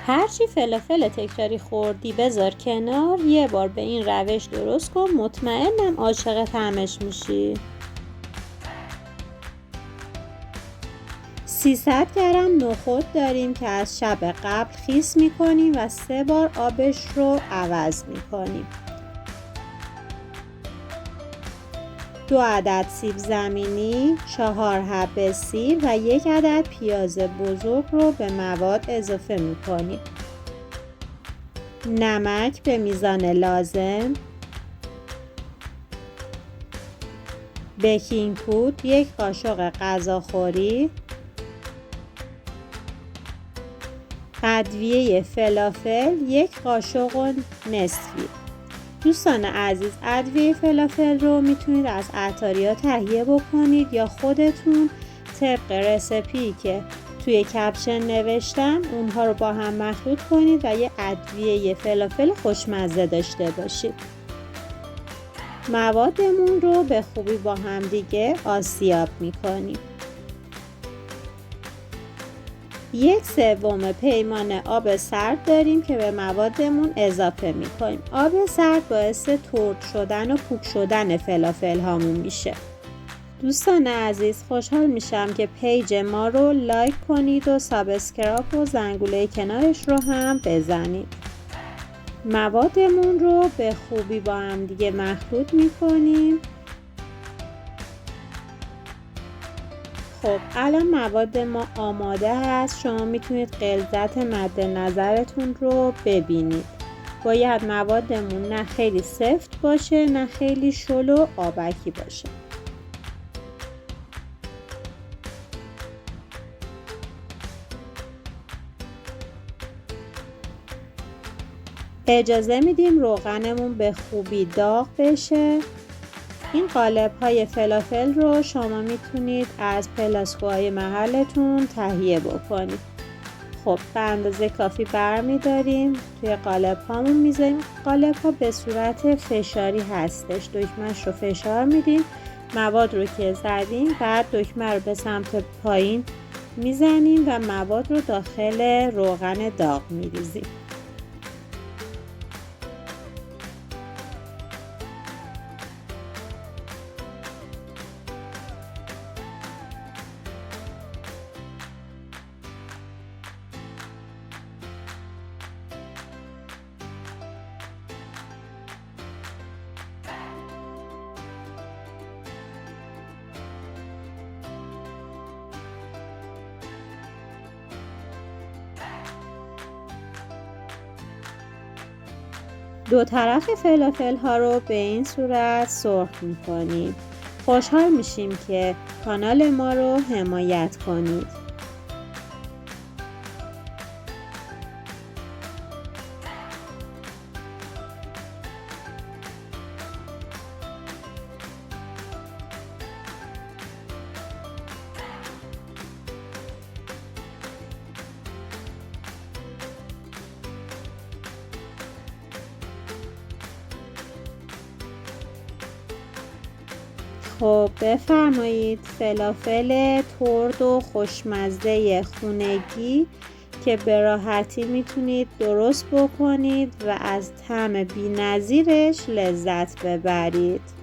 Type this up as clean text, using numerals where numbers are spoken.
هرچی فلافل تکراری خوردی بذار کنار، یه بار به این روش درست کن، مطمئنم عاشق طعمش میشی. 300 گرم نخود داریم که از شب قبل خیس میکنیم و 3 بار آبش رو عوض میکنیم. 2 عدد سیب زمینی، 4 حب سیر و 1 عدد پیاز بزرگ رو به مواد اضافه میکنیم. نمک به میزان لازم. بیکینگ پودر 1 قاشق غذاخوری. ادویه فلافل 1 قاشق و نصفی. دوستان عزیز، ادویه فلافل رو میتونید از عطاریا تهیه بکنید یا خودتون طبق رسیپی که توی کپشن نوشتم اونها رو با هم مخلوط کنید و یه ادویه فلافل خوشمزه داشته باشید. موادمون رو به خوبی با هم دیگه آسیاب میکنیم. 1/3 پیمانه آب سرد داریم که به موادمون اضافه میکنیم. آب سرد باعث ترد شدن و پوک شدن فلافل هامون میشه. دوستان عزیز، خوشحال میشم که پیج ما رو لایک کنید و سابسکرایب و زنگوله کنارش رو هم بزنید. موادمون رو به خوبی با هم دیگه مخلوط میکنیم. خب الان مواد ما آماده هست. شما میتونید غلظت مد نظرتون رو ببینید. باید موادمون نه خیلی سفت باشه نه خیلی شل و آبکی باشه. اجازه میدیم روغنمون به خوبی داغ بشه. این قالب های فلافل رو شما میتونید از پلاسکوهای محلتون تهیه بکنید. خب به اندازه کافی برمیداریم، توی قالب هامون میذاریم. قالب ها به صورت فشاری هستش. دکمهش رو فشار میدیم، مواد رو که زدیم بعد دکمه رو به سمت پایین میزنیم و مواد رو داخل روغن داغ میریزیم. دو طرف فلافل ها رو به این صورت سرخ میکنیم. خوشحال میشیم که کانال ما رو حمایت کنید. خب بفرمایید، فلافل ترد و خوشمزه خونگی که به راحتی میتونید درست بکنید و از طعم بی‌نظیرش لذت ببرید.